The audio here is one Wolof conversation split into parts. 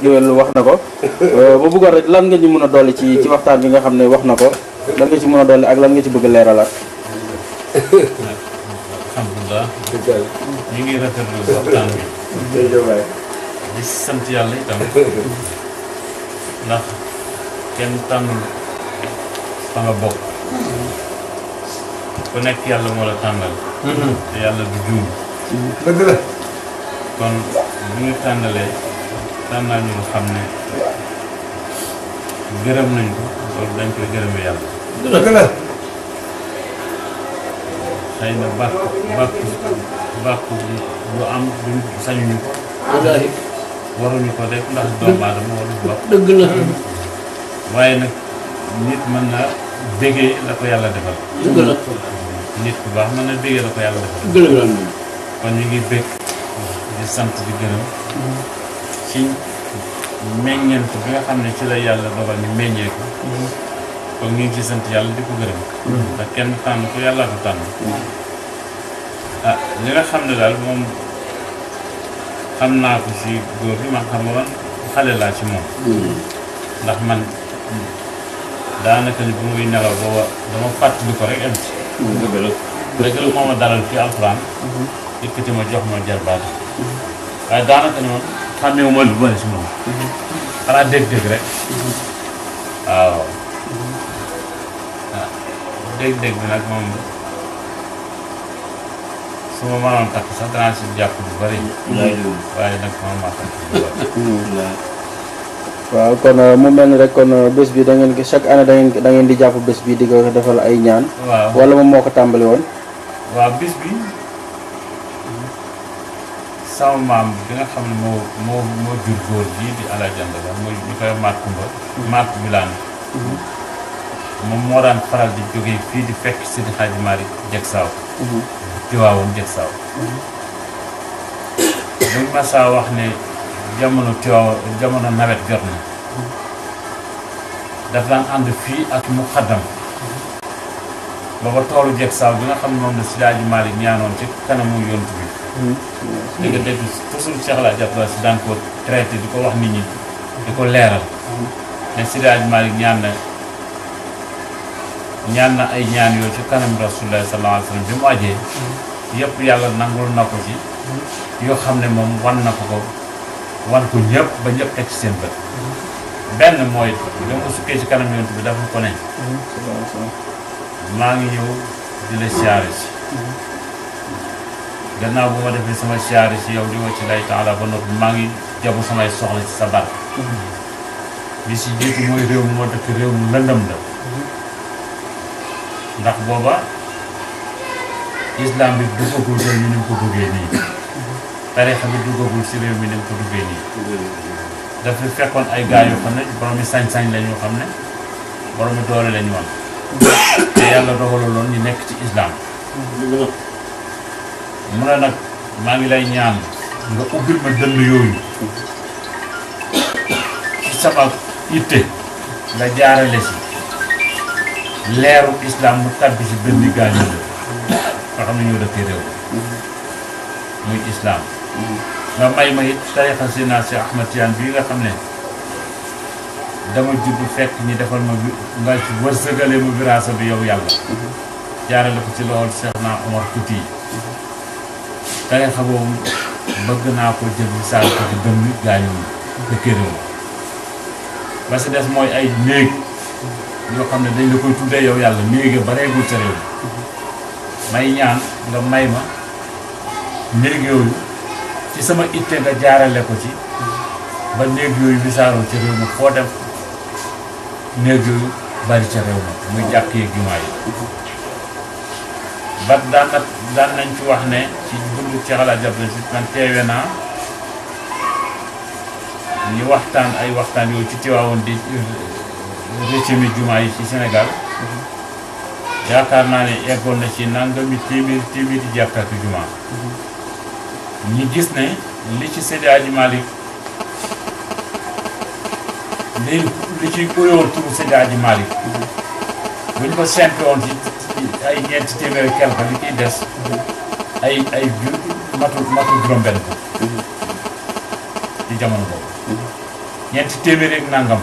géwél wax na ko ba bëggoon rek lan nga ñu mën a dolli ci waxtaan bi nga xam ne wax na ko lan nga ci mën a dolli ak lan nga ci bëgg leeralaat. alhamdulilah ñu ngi rafetlu waxtaan bi di sant yàlla itam ndax kenn tànnul fa nga bokk ku nekk yàlla moo la tànnal te yàlla du juum dëgg la kon bu ñu tànnalee tànnal ñu xam ne gërëm nañ ko loolu dañ koy gërëme yàlla dëgg la xëy na bàkku lu am duñ sañuñu ko wallaahi waruñu ko def ndax doomu aadama waruñu bàkk dëgg la waaye nag nit mën na bégee la ko yàlla defal dëgg la nit ku baax mën na bégee la ko yàlla defal dëgg la kon ñu ngi bég di sant di gërëm ci meññeent bi nga xam ne ci la yàlla dogal ñu meññee ko kon ñu ngi ci sant yàlla di ko gërëm ndax kenn tànn ko yàlla ko tànn ah li nga xam ne daal moom xam naa ko si góor bi man xam nga man xale laa ci moom ndax man daanaka ni bu muy nelaw booba dama fàttali ko rek am ci dëgg la moo ma dalal fi alxuraan yëkkati ma jox ma jarbaat waaye daanaka ni moom xàmmeewu ma lu bari si moom xanaa dégg-dégg rek waaw dégg-dégg bi nag moom su ma mënoon takk sax danaa si jàpp lu bari waaye nag man maa takk lu bari waaw kon mu mel ni rek kon bés bi da ngeen chaque année da ngeen di jàpp bés bi di ko defal ay ñaan. waaw wala moom moo ko tàmbali woon. waaw bis bi sama maam bi nga xam ne moo jur góor bii di Alaaji Ndala mooy ñu koy maat kumba maat bi laan moom moo daan faral di jógee fii di fekk Seydi Hadji Malick jeg saaw Tiwaawoon jeg saaw buñ ma saa wax ne jamono Tiwaawoon jamono nawet jot na daf daan ànd fii ak muqaddam booba toolu jeg saaw bi nga xam ne moom la Seydi Hadji Malick ñaanoon ci kanamu yontu bi dégg nga dégg toujours Cheikh El Hadji Abdoulaye si daan ko traité di ko wax nit ñi di ko leeral ne Seydi Hadji Malick ñaan na ay ñaan yooyu ci kanam Rasulullah sallallahu alayhi wa sallam bi mu ajee yëpp yàlla nangul na ko ci yoo xam ne moom wan na ko wan ko ñëpp ba ñëpp teg ci seen bët benn mooy bi mu sukkee ci kanam yonent bi dafa ko ne maa ngi ñëw di la siyaare si gannaaw bu ma defee sama siyaare si yow di wacc lay taala ba noppi maa ngi jabu samay soxla ci sa bar bi si jiitu mooy réew mi moo dëkk réew mu lëndëm la ndax booba islam bi duggagul réew mi ni mu ko duggee nii tarixa bi duggagul si réew mi ni mu ko duggee nii dafa fekkoon ay gaa yoo xam ne borom yi sañ-sañ la ñu xam ne borom yi doole la ñu woon te yàlla dogaloon ñu nekk ci islam mu ne nag maa ngi lay ñaan nga ubbil ma dënn yooyu ci sama itte nga jaarale si leeru islam mu tàbbi si dënni gaañu la nga xam ne ñoo dëkkee réew muy islam nga may ma it tarixa Seydina Cheikh Ahmad Tidiane bii nga xam ne dama judd fekk ñi defal ma nga wërsëgale ma wiraasa bi yow yàlla jaarale ko ci lool Cheikh naa Omar Fouti yi tarixa boobu bëgg naa ko jël saal ko ci dënn gaañu dëkkee réew ba si des mooy ay néeg yoo xam ne dañ la koy tuddee yow yàlla néeg bareegul sa réew may ñaan nga may ma néeg yooyu ci sama itte nga jaarale ko ci ba néeg yooyu wisaaroo ci réew ma foo dem néeg yooyu bari ca réew ma muy jàkk yeeg jumaa yi ba daan nañ ci wax ne ci bundu ci xalaat jàppale si man teewe naa ñu waxtaan ay waxtaan yooyu ci Tiwaawoon di récemi jumaa yi ci Sénégal yaakaar naa ne eggoon na ci nangami téeméeri jàkka ak jumaa ñi gis ne li ci Seydi Hadji Malick li ci uyoon turu Seydi Hadji Malick bu ñu ko sempe woon ci ay ñeenti téeméeri quelque li ciy des ay matul juróom-benn ci jamono boobu ñeenti téeméer ak nangam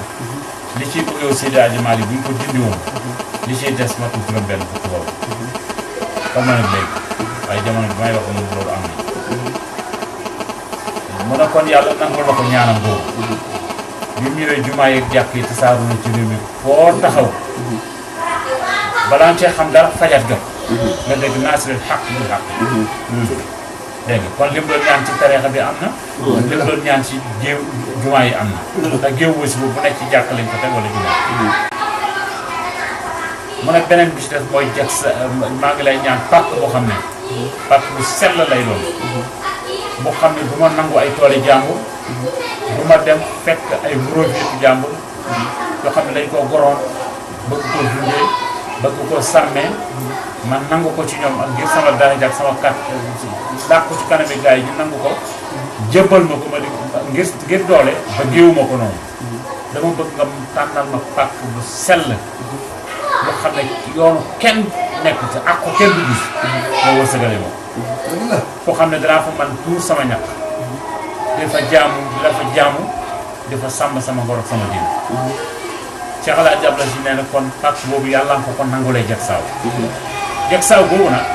li ciy bëgg yow Seydi Hadji Malick bu ñu ko dindi woon li ciy des matul juróom benn fukk boobu comme nag léegi waaye jamono bi may wax moom loolu am na mu ne kon yàlla nangul na ko ñaanam boobu bi mu ñëwee jumaa yeeg jàkk yi tasaaru na ci réew mi foo taxaw balaa cee xam dara fajat ga nga dégg naasiril xaq bil xaq dégg nga kon lim doon ñaan ci tariixa bi am na lim doon ñaan ci géew jumaa yi am na te géew wasi bu nekk ci jàkk lañ ko teg wala jumaa mu ne beneen bi ci des mooy jag sa maa ngi lay ñaan pàkk boo xam ne pàkk bu sell lay doon boo xam ne du ma nangu ay tooli jàmbur du ma dem fekk ay mburóofiitu jàmbur yoo xam ne dañ koo goroon bëgg koo dundee bëgg koo sàmmee man nangu ko ci ñoom ak ngir sama daraja ak sama kat dàq ko ci kanami gars yi ñu nangu ko jébbal ma ko ma di ngir doole ba géewuma ko noonu dama bëgg nga tànnal ma pàkk bu sell boo xam ne yoonu kenn nekk ci ak ko kenn du gis moo wërsëgale ma foo xam ne danaa fa man tuur sama ñaq dafa jaamu dafa sàmm sama ngor ak sama diin Cheikh El Hadj Abdou Aziz nee na kon pàcc boobu yàlla nga ko kon nangulee jagsaaw jagsaaw boobu nag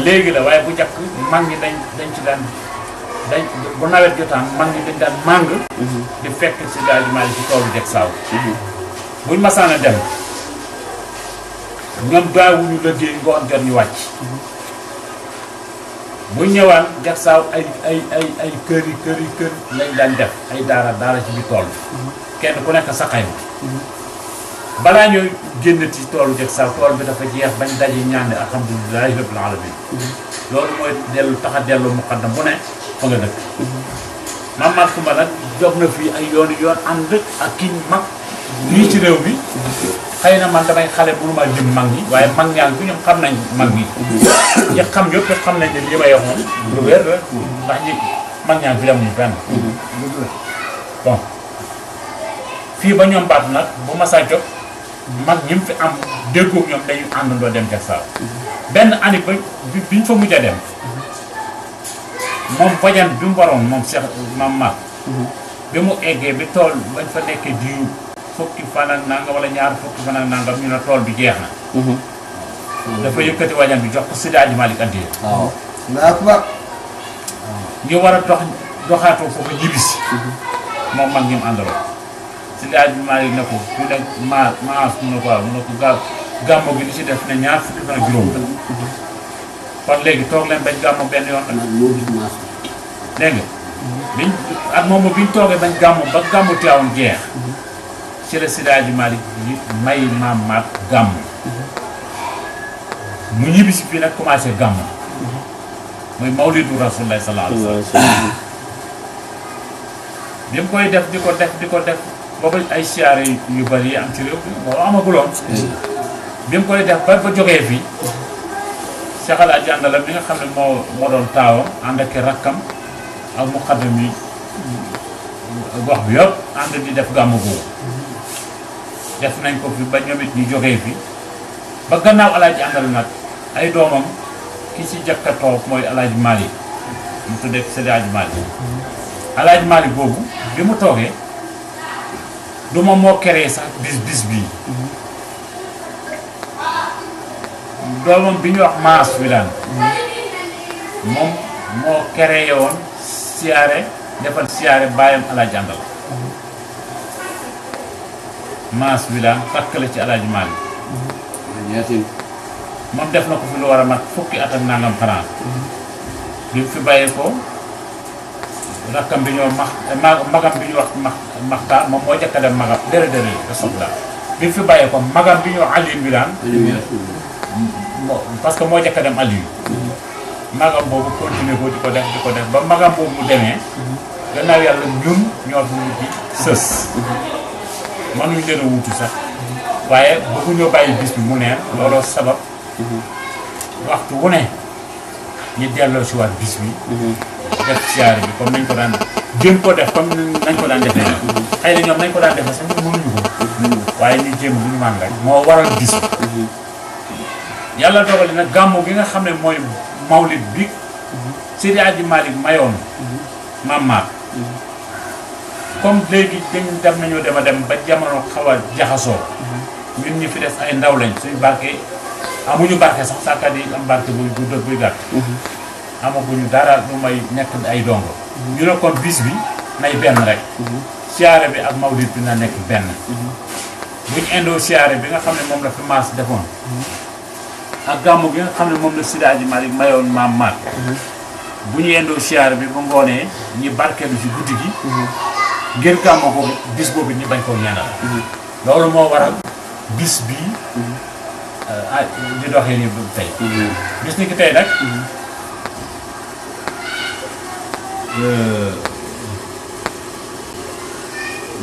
léegi la waaye bu jàkk mag ñi dañ ci daan bu nawet jotaan mag ñi dañ daan màng di fekk si daal di maali ci toolu jagsaaw buñ masaana dem ñoom daawuñu liggéey ngoon jot ñu wàcc buñ ñëwaan jagsaaw ay kër lañ daan def ay daara ci biir tool kenn ku nekk sa xayma balaa ñooy génn ci toolu jagsaaw tool bi dafa jeex bañ daje ñaan ne alhamdulilahi rabbil alamin loolu mooy tax a dellu muqaddam bu ne fa nga dëkk Mame Kumba nag jóg na fii ay yoon ànd ak ki mag lii ci réew mi xëy na man damay xale mënuma lim mag ñi waaye mag ñaan bi ñoom xam nañ mag ñi ñi xam yëpp xam nañ ne li may wax moom lu wér la ndax ñi mag ñaan bi demuñu fenn bon fii ba ñoom baat nag bu ma saa jóg mag ñi fi am déggoog ñoom dañu àndandoo dem jagsaaw benn année ba biñ fa mujj a dem moom bajan bi mu waroon moom Cheikh Mame Mat bi mu eggee bi tool bañ fa nekkee diiru fukki fan ak nangam wala ñaar fukki fan ak nangam ñu ne tool bi jeex na dafa yëkkati wajan bi jox ko Seydi Hadji Malick addiya ñu war a doxaatoo foofu ñibbisi moom mag ñi mu àndaloon Seydi Hadji Malick ne ko ñu ne maas mu ne ko waaw mu ne ko gàmmo gi li ci def ne ñaar fukki fan ak juróom kon léegi toog leen bañ gàmmo benn yoon dégg nga biñ ak moom biñ toogee bañ gàmmo ba gàmmo Tiwaawan jeex ci la Seydi Hadji Malick may Mame Mat gàmmo mu ñibbisi fii nag commencé gàmmo muy mawlidu Rasulullah sallallahu alayhi wa sallam bi mu koy def di ko def booba ay siyaare yu bari yi am ci réew boobu amaguloon bi mu koy def ba jógee fii Cheikh El Hadj Andala mi nga xam ne moo doon taawam ànd ak rakkam ak muqaddam yi gox bi yëpp ànd di def gàmmu googu def nañ ko fi ba ñoom it ñu jógee fi ba gannaaw El Hadj Andala nag ay doomam ki ci jëkk a toog mooy El Hadj Malick mu tuddee Seydi Hadji Malick El Hadj Malick boobu bi mu toogee du ma moo créé sax bis bii doomam bi ñuy wax maas wi daan moom moo créé woon siyaare defal siyaare bàyyam El Hadj Andala maas wi daan takk la ci El Hadj Malick moom def na ko fi lu war a mat fukki at ak nangam xanaa bi mu fi bàyyee ko rakkam bi ñoo magam bi ñu wax maxtaar moom moo jëkk a dem magam dere rasulullah bi mu fi bàyyee ko magam bi ñu wax Aliou bi daan parce que moo jëkk a dem Aliou magam boobu continuer ko di ko def ba magam boobu mu demee gannaaw yàlla ñun ñoo fi mujj sës mënuñ leen a wuutu sax waaye bëgguñoo bàyyi bis bi mu neen looloo sabab waxtu wu ne ñu delloo si waat bis bi def siyaare bi comme nañ ko daan jéem ko def comme nañ ko daan defee xëy na ñoom nañ ko daan defee sax ñu mënuñu ko waaye ñu jéem bu ñu man rek moo waral bis bi yàlla dogal nag gàmmu gi nga xam ne mooy mawlid bi Seydi Hadji Malick mayoon Mame Mat comme léegi dem nañoo dem a dem ba jamono xaw a jaxasoo ñun ñi fi des ay ndaw lañ suñu barke amuñu barke sax sàkkat yi am barke buy gàtt amaguñu dara lu may nekk ay dongo ñu ne kon bis bi nay benn rek siyaare bi ak mawlid bi na nekk benn buñ indoo siyaare bi nga xam ne moom la fi maas defoon ak gàmmu gi nga xam ne moom la Seydi Hadji Malick mayoon maam maat bu ñu indoo siyaare bi ba ngoonee ñi barkeelu ci guddi gi ngir gàmmu ko bis boobu ñi bañ koo ñaanal loolu moo waral bis bii di doxee ni tey bis ni ki tey nag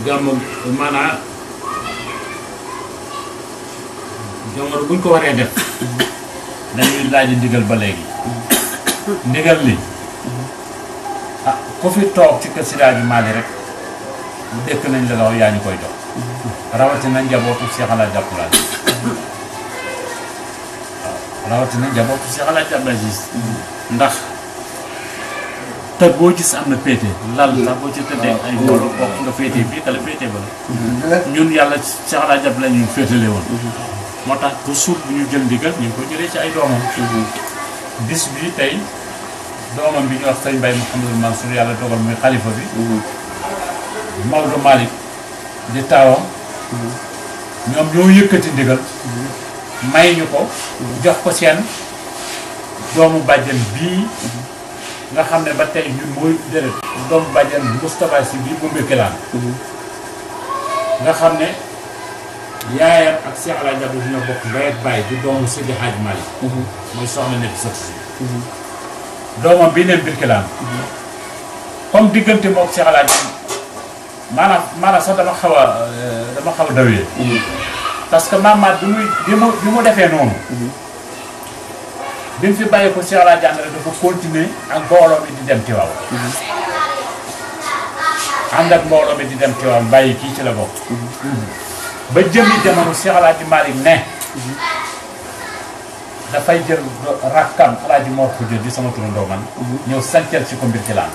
gàmmu maanaam jamono buñ ko waree def dañuy laaj ndigal ba léegi ndigal li ah ku fi toog ci kër Seydi Hadji Malick rek dëkk nañ la wax yaa ñu koy jox rawatina njabootu Cheikh El Hadji Abdoul Aziz rawatina njabootu Cheikh El Hadji Abdoul Aziz ndax te boo gis am na péete lal sax boo ci tëddee ay mbooloo bokk nga féetee fii kala féetee ba la ñun yàlla Cheikh El Hadji Abdoul la ñuy féetale woon moo tax toujours bu ñu jël ndigal ñu ngi ko jëlee ci ay doomam bis bi tey doomam bi ñu wax sëñ Baye Mouhamadou Mansour yàlla dogal muy xalifa bi Maodo Malick di taawam ñoom ñoo yëkkati ndigal may ñu ko jox ko seen doomu bàjjen bii nga xam ne ba tey ñun mooy déedéet doomu bàjjen Moustapha Sy bii bu Mbirkilaan nga xam ne yaayam ak Cheikh El Hadji Abdoul ñoo bokk ndey ak baay di doomu Seydi Hadji Malick mooy soxna nekk sot si doomam bii neen Mbirkilaan comme diggante mook Cheikh El Hadji maanaam sax dama xaw a dawee parce que maamaat bi mu defee noonu bi mu fi bàyyi ko Cheikh El Hadji Abdoul dafa continuer ak mbooloo mi di dem Tiwaawan ànd ak mbooloo mi di dem Tiwaawan bàyyi kii ci la bokk ba jëmi jamono Cheikh El Hadji Malick ne dafay jël rakkam El Hadji Mor Khoudia di sama turandoo man ñëw sancal ci ko Mbirkilaan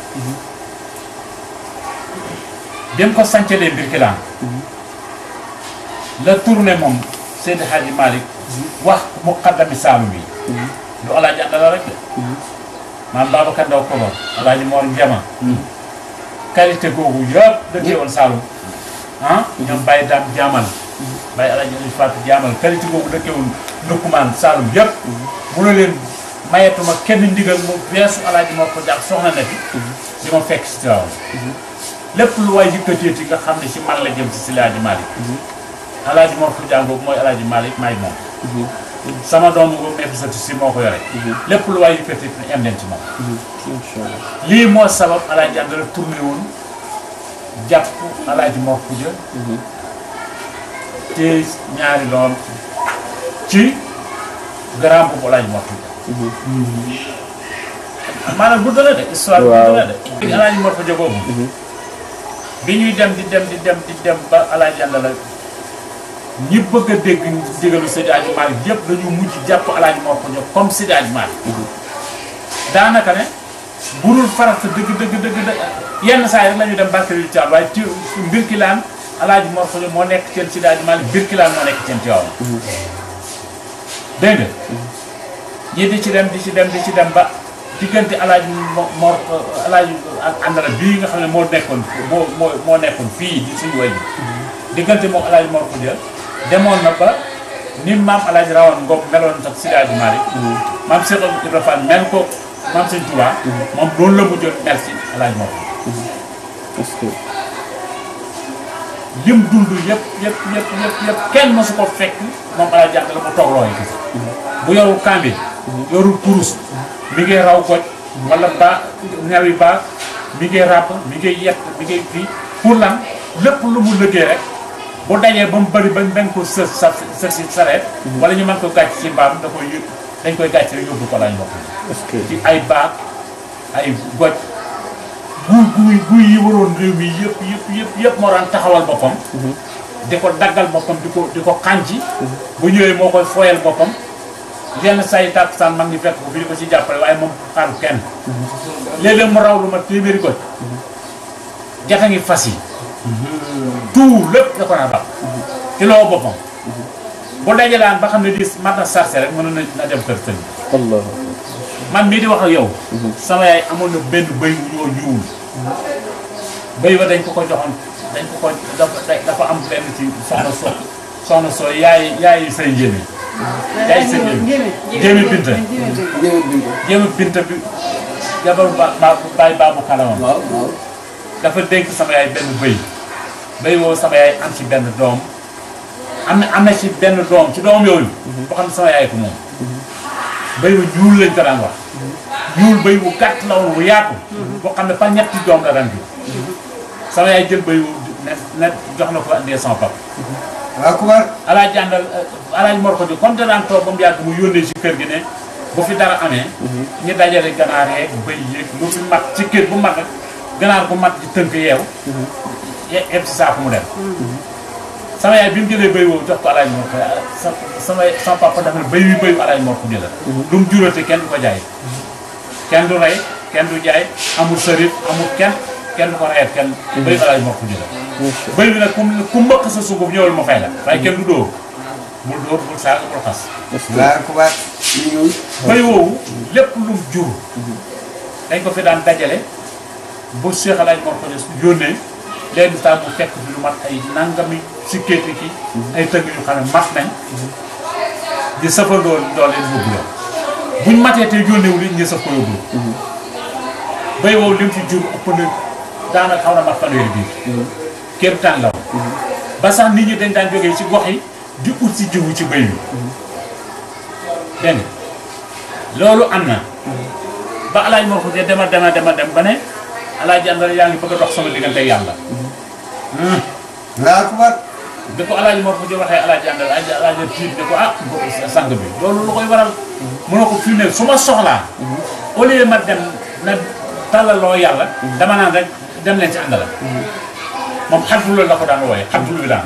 dem ko sancalee Mbirkilaan la tourné moom Seydi Hadji Malick wax muqaddami Saalum yi du El Hadji Abdoul rek de maam Babacar Ndaw Kobar El Hadji Mor Njama qualité googu yëpp dëkkee woon Saalum ñoom Baye Dame Jaamal Baye El Hadji Aliou Fatou Jaamal qualité googu dëkkee woon Ndoukoumane Saalum yëpp mu ne leen mayetuma kenn ndigal mu weesu El Hadji Mor ko jàpp soxna na fi di ma fekk si Tiwaawan lépp lu waay yëkkateeti nga xam ne si man la jëm si Seydi Hadji Malick El Hadji Mor ko jàngoobu mooy El Hadji Malick maay moom sama doomu boobu nekk sa si moo ko yore lépp lu waay yëkkateeti ne am leen ci moom lii moo sabab El Hadji Abdoul tourné woon jàpp El Hadji Mor Khoudia te ñaari loom ci grand boobu El Hadji Mor Khoudia maanaam bu dala de histoire bu dala de El Hadji Mor Khoudia boobu bi ñuy dem di dem ba El Hadji Abdoul ñi bëgg a dégg digalu Seydi Hadji Malick yëpp dañu mujj jàpp El Hadji Mor Khoudia comme Seydi Hadji Malick daanaka ne bu dul farata dëgg yenn saa yi rek la ñu dem Barkeelu Tiwaawan waaye ci Mbirkilaan El Hadji Mor Khoudia moo nekk seen Seydi Hadji Malick Mbirkilaan moo nekk seen Tiwaawan dégg nga ñii di ci dem ba diggante El Hadji Mor El Hadji ak Andara bii nga xam ne moo nekkoon fii di suñu way diggante moom El Hadji Mor Khoudia demoon na ba ni maam El Hadji Rawane Ngom meloon sax Seydi Hadji Malick maam Cheikh Ibrahima Fall mel ko maam Sëñ Touba moom loolu la mujjoon mel si El Hadji Mor Khoudia lim dund yëpp kenn mosu ko fekk moom El Hadji Abdoul la mu toog looy gis bu yorul kambi yorul kurus mi ngi raw goj wala ba ñawi baax mi ngi ràbb mi ngi yett mi ngi fii pour lan lépp lu mu liggéey rek bu dajee ba mu bëri ba bañ ko sës si sareet wala ñu mën ko gàcc ci mbaam da koy dañ koy gàcc rek yóbbu ko lañ bokk ci ay baax ay goj guy yi waroon réew mi yëpp moo daan taxawal boppam di ko daggal boppam di ko xànci bu ñëwee moo koy fooyal boppam yenn saa yi tàkkusaan mag ngi fekk ko fi di ko ci jàppale waaye moom xaaru kenn léeg-léeg mu raw lu ma téeméeri goj jata ngi fas yi tout lépp da ko daan rab ci loo boppam bu dajalaan ba xam ne di mat na sarse rek mën na dem kër sëñ Allah man mii di wax ak yow sama yaay amoon na benn bëy wu ñoo ñuul bëy ba dañ ko joxoon dañ ko dafa am benn ci soxna soo yaay say njéeme yaay say njéeme binta njéeme binta bi jabaru baay baabu kalawam dafa dénk sama yaay benn bëy woowu sama yaay am ci benn doom am na ci benn doom ci doom yooyu boo xam ne sama yaay ko moom bëy bu ñuul lañ ko daan wax ñuul bëy bu gàtt la woon bu yaatu boo xam ne par ñetti doom la daan bi sama yaay jël bëy bu ne jox na ko andee sama papa waaw kubar alaaj jàndal alaaj mor ko di comme da daan toog ba mu yàgg mu yónnee ci kër gi ne bu fi dara amee ñu dajale ganaar yeeg bëy yeeg lu fi mat ci kër bu mat rek ganaar bu mat di tënk yeew eb si saako mu dem sama yaay bi mu jëlee bëy woowu jox ko alaaj mor ko sama papa dafa ne bëy wi bëyu alaaj mor ko jëla lu mu jurate kenn du ko jaay kenn du rey kenn du jaay amul sërif amul kenn du ko reyet kenn bëyu alaaj mor ko jëla bëy bi nag ku mbëkk sa sunguf ñëwal ma fay la waaye kenn du dóor bul saaga bul xas waaw kubar bëy woowu lépp lu mu jur dañ ko fi daan dajale bu Cheikh alaaj mor ko yónnee léegi saa bu fekk fi lu mat ay nangami si kéeti ki ay tëgg yu xam ne mat nañ di safandoo doole yóbbu la buñ matee te yónneewul it ñu saf ko yóbbu la bëy woowu li mu fi jur ëpp na daanaka xaw na mat fanweeri biir kër tàn law ba sax nit ñi dañ daan jógee ci gox yi di ut si jiwu ci bëy bi dégg loolu am na ba alaaj moo ko dema dem ba ne alaaji Andal yaa ngi bëgg a dox sama diggante yàlla waaw kubar bi ko alaaji moo ko waxee alaaji Andal alaaji tiit ne ko sang bi loolu lu koy waral mu ne ko fii ne su ma soxlaa au lieu ma dem na tàllaloo yàlla dama naan rek dem leen ci àndala moom xaddu loolu la ko daan wooye xaddu bi daan